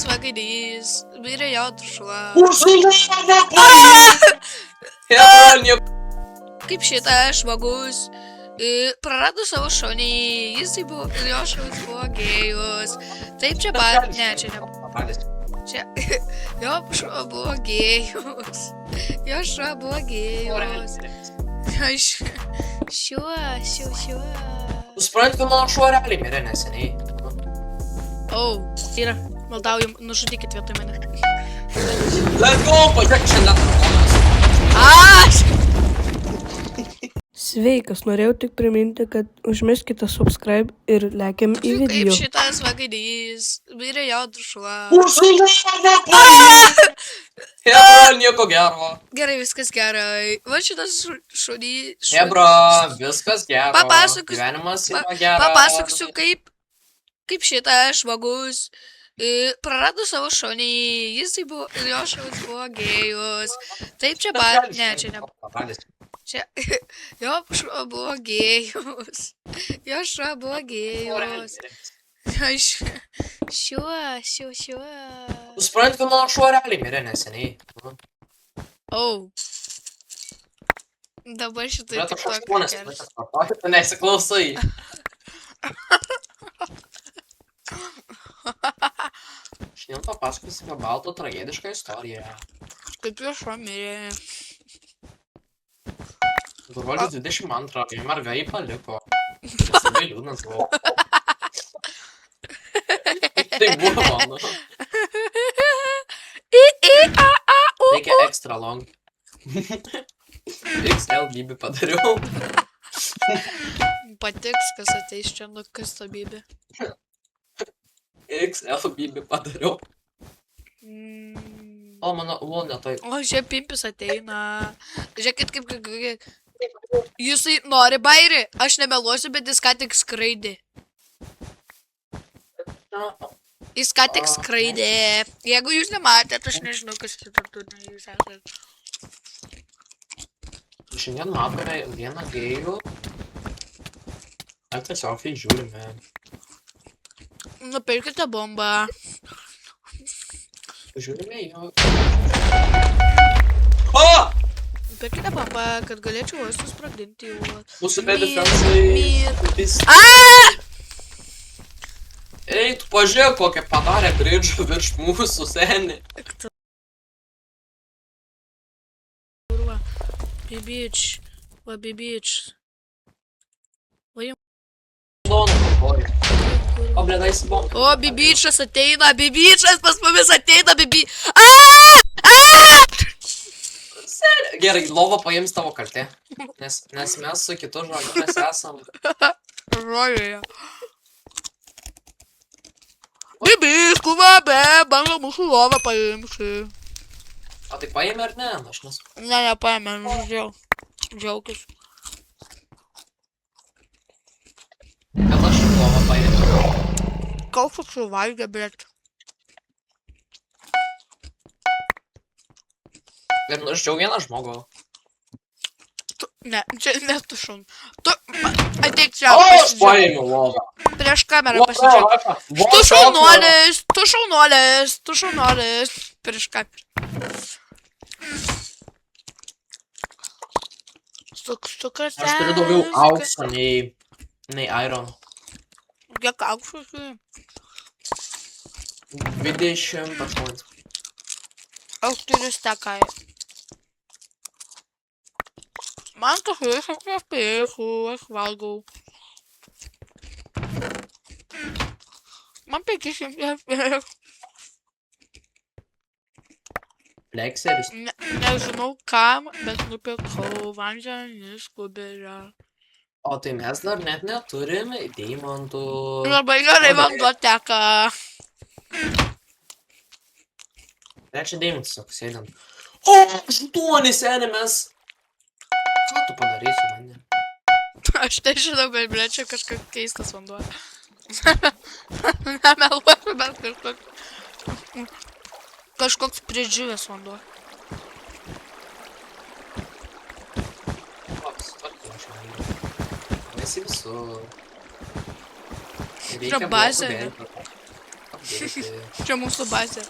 Svaginys, mirė jautrų šuo. Užsulavo policija! Hebronė. Kaip šitas žmogus prarado savo šonį, jisai buvo, jo šonis buvo gėjus. Taip čia pat, ne, čia ne. Čia, jo šuo buvo gėjus. Jo šuo buvo gėjus. Šiuo. Tu supranti, kad mano šuo realiai mirė neseniai. Yra, maldauju, nužudykit vietoj mane. Let's go, pažiūrėk šiandien. Sveikas, norėjau tik priminti, kad užmeskite subscribe ir lekiam į video. Kaip šitas svaginys, mirė jautrų šuo. Užsulavo policija! Hebra, nieko gero. Gerai, viskas gerai. Va šitas šunys. Hebra, viskas gero. Papasakosiu. Gyvenimas yra geras. Papasakosiu, kaip šitas žmogus prarado savo šonį, jisai buvo, jo šonis buvo gėjus. Taip čia pat, ne, čia ne. Čia, jo šuo buvo gėjus. Jo šuo buvo gėjus. Šiuo. Tu supranti, kad mano šuo realiai mirė neseniai. Dabar šitai Bet tik aš tokį 8 minutės papasakoju, tu nesiklausai. Šiandien papasakosiu apie balto tragedišką istoriją. Kaip jo šuo mirė. Gruodžio 22 jį mergai paliko. Labai liūdnas buvo. Tai buvo mano. Reikia extra long. XL bybį padariau. Patiks, kas ateis čia, nu kas to bybė. XL bybį padariau. O, mano uolė tai. O, žiūrėk, pimpis ateina. Žiūrėkit, kaip. Jisai nori bairį. Aš nemeluosiu, bet jis ką tik skraidė. Jis ką tik skraidė. Jeigu jūs nematėt, aš nežinau, kas čia tarptautinė jūs esat. Šiandien matome vieną gėjų. Ar tiesiog tai žiūrime. Nupirkite bombą. Žiūrime jo. O! Nupirkite bombą, kad galėčiau vos susprogdinti jų. Mūsų defensai. Ei, tu pažiūrėk, kokią padarė bridžą virš mūsų senį. Bibič. O, blėdais bomba. O, bibičas ateina, bibičas pas mumis ateina, Gerai, lova paims tavo kaltė. Nes mes su kitu žmonėmis esam. Rojuje. Bibis, kuvabe, banga mūsų lovą paimsi. O tai paėmė ar ne? Aš nesu. Ne, nepaėmė, džiaugis. Bet aš lovą paėmė. Kaufu suvalgė, bet. Ir nuždžiau vieną žmogų. Ne, čia netušum. Tu ateik čia. O, aš paėmiau lovą. Prieš kamerą pasižiūrėk. Tu šaunuolis. Prieš kamerą. Sukas. Aš turiu daugiau aukso nei iron. Kiek aukso? 28. Aš turiu stekai. Man kažkas apėkų, aš valgau. Man 500 apėkų. Lekseris. Nežinau kam, bet nupirkau vandenį skuberą. O tai mes dar net neturim deimantų. Labai gerai vanduo teka. Trečią deimantų, sako, sėdėm. O, 8 senė mes. Ką tu padarysi mane? Aš nežinau, bet ble, čia kažkoks keistas vanduo. Nemeluoju, bet kažkoks pridžiūvęs vanduo. Visi visur. Čia bazė. padėti. Čia mūsų bazė.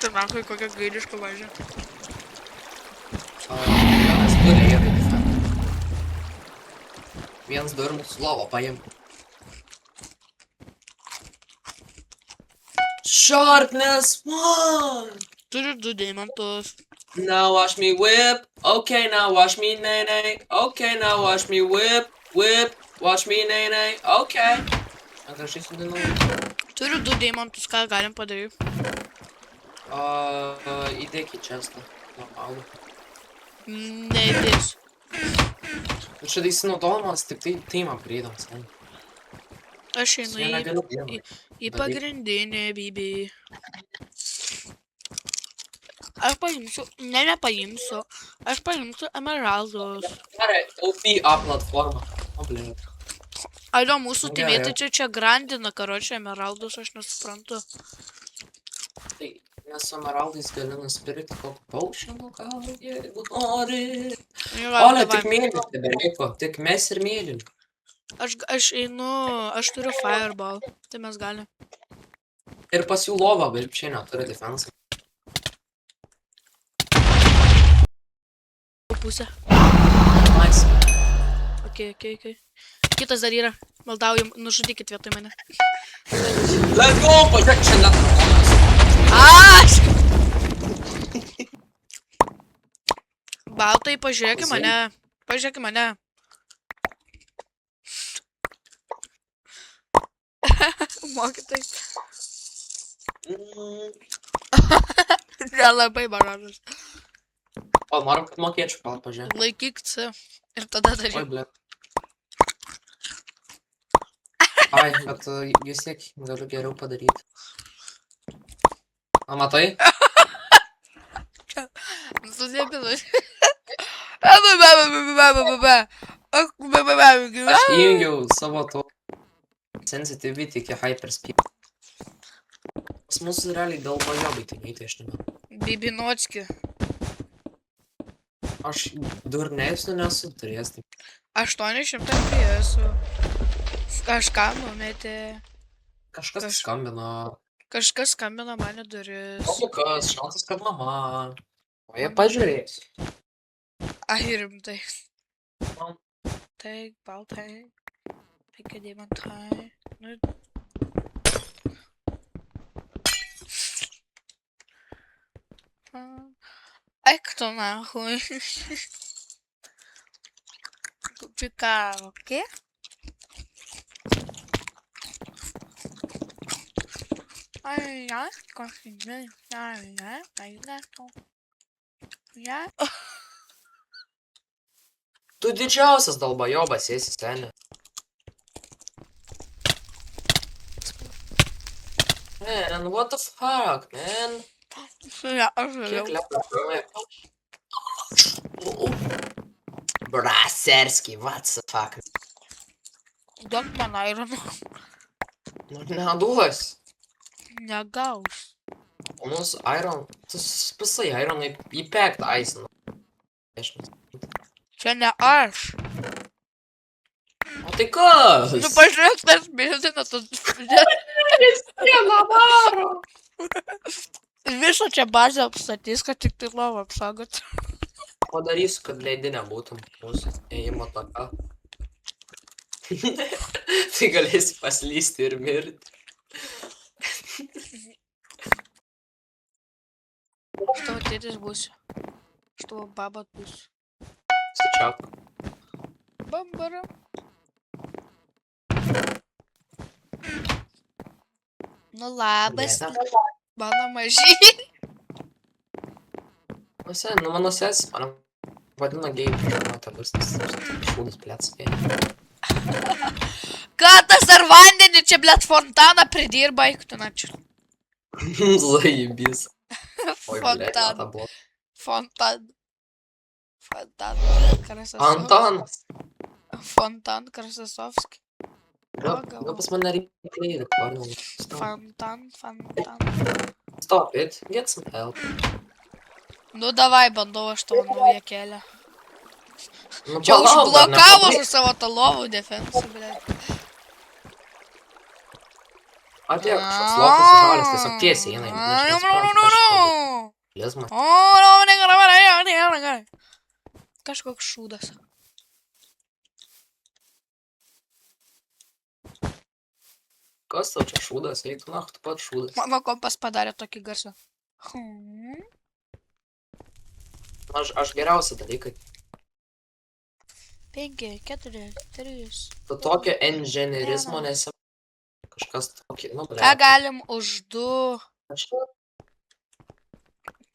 Tai nakui kokia gailiška važė. Vienas turi vietoj defendą. Vienas du ir mūsų lovą paim. Sharpness 1! Turiu 2 deimantus. Now watch me whip. Okay, now watch me nay nay. Okay, now watch me whip. Whip. Watch me nay nay. Okay. Ant aš įsudinau. Turiu 2 deimantus, ką galim padaryti. Įdėk į čestą. Normalu. Neįdėsiu. Nu čia įsinaudojimas, tik tai man priedam, sen. Aš einu Vieną galiu vieną. į pagrindinę bibį. Aš paimsiu, nepaimsiu. Aš paimsiu emeraldus. Gerai, OPA platforma. O, blėt. Alio, mūsų Gerai. tymėtai čia grandina, karočią, emeraldus, aš nesuprantu. Tai, nes su emeraldais gali nusipirkti kokį potionų, gal, jeigu nori. Ole, tik mėlynių nebeliko. Tik mes ir mėlynių. Aš einu, aš turiu fireball, tai mes galim. Ir pas jų lovą, bet čia neturi defensą. Pusę. Nice. Ok. Kitas dar yra. Maldaujam, nužudykit vietoj mane. Let's go, pažiūrėk šiandien. Aš! Baltai, pažiūrėk į mane. Pažiūrėk į mane. Mokytai. Nelabai baražas. O, norim, kad mokėčiau, gal pažiūrėk. Laikyk C. Ir tada Oi, daryk. blėt. Ai, bet vis tiek galiu geriau padaryti. O, matai? Susiepinus. Aš įjungiau savo to sensitivity iki hyperspeed. Pas mūsų realiai dėl bajobai tai neįtai aš nemanau. Bibinocki. Aš durnesnių nesu turėjęs. Tai 800 FPS. Kažką numetė. kažkas skambino. Kažkas skambina mane duris. O kas, šansas, kad mama. O jie pažiūrės. Ai, rimtai. Man. Taip, baltai. Reikia deimantai. Nu. Eik tu nahui. Picaro, ¿qué? Ay, ya, cociné, ya, ahí gato. Ya. Tu didžiausias dalbajobas esi, seni. Man, what the fuck, man? Ya, aš Kiek vėliau. lepia. Braserski, what the fuck? Duok man ironą. Nu, neduos. Negaus. O mūsų iron, tu visai ironai įpekt aisinu. Čia ne aš. O tai kas? Nu, pažiūrėk, tas mėlyna, tas... Viena varo. Visą čia bazę apstatys, kad tik tai lovą apsaugot. Padarysiu, kad leidinė būtum mūsų ėjimo taka. Tai galėsi paslysti ir mirti. Aš tavo tėtis būsiu. Aš tavo baba būsiu. Sučiak. Bambara. Nu labas, mano mažy. Nu, mano sesis mane vadina gėjų. Mata viskas. Šūdas plėtskai. Ką tas ar vandenį čia, blėt, fontaną pridirba, eik tu načiu. Zaibys. Oi, blėt, Fontan. ta buvo. Fontan. Fontan. Krasasovski. Antanas. Fontan Krasasovski. Nu, pas mane reikia rekordinti. Fontan. Stop it. Get some help. Nu davai, bandau aš tavo naują kelią. Nu, Čia palauk, dar užblokavo nepabaig- su savo tą lovų defensą, blėt. Atėjo kažkoks lokas žalis, tiesiog tiesiai eina. Aš nesuprantu, ką aš kalbu. Lizmas. Kažkoks šūdas. Kas tau čia šūdas? Eik, tu pat šūdas. Mano kompas padarė tokį garsą. Aš geriausia dalykai. 5, 4, 3. Tu tokio inžinierizmo nesi. Kažkas tokį, nu, Ką galim už 2, Aš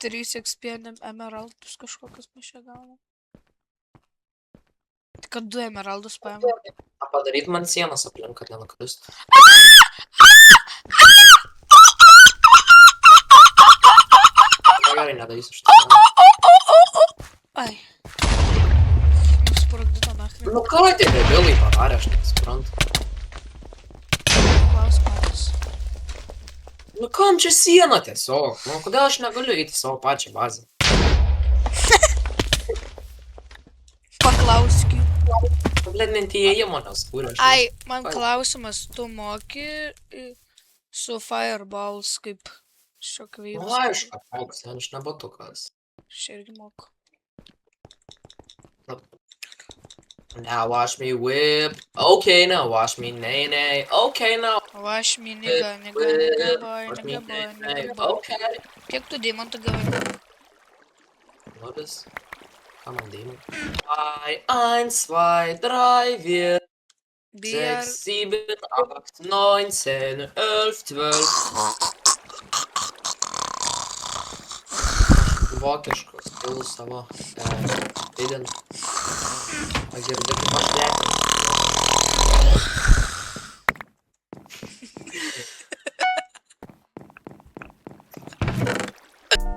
3 XP emeraldus kažkokius mes čia gaunam. Tik kad 2 emeraldus paėmė. padaryt man sienas aplink, kad nenukristų. Gerai, nedarysiu šitą. Ai. Sprogdino nachrė. Nu ką tie debilai padarė, aš nesuprantu. Klausimas. Nu kam čia siena tiesiog? Nu kodėl aš negaliu eiti savo pačią bazę? Paklausk jų. Blet, net įėjimo neskūrė. Ai, man klausimas, tu moki su fireballs kaip šokveivus? Nu aišku, moks, aš nebatukas. Aš irgi moku. Now watch me whip. Okay, now watch me nay nay. Okay, now. Wash me, nigga, nigga, nigga boy, nigga boy, nigga boy. Okay. Kiek tu deimantų gavai? Nulis. Ką man deimantų? 1, 2, 3, 4, Bier. 6, 7, 8, 9, 10, 11, 12. Vokiškus, pilus savo. Didint. Pagirdi kaip aš lėkiu.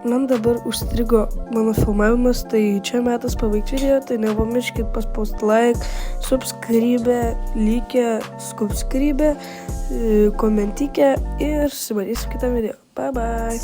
Man dabar užstrigo mano filmavimas, tai čia metas pabaigti video, tai nepamirškit paspausti like, subscribe, subscribe, komentikė ir susimatysim kitą video. Bye bye.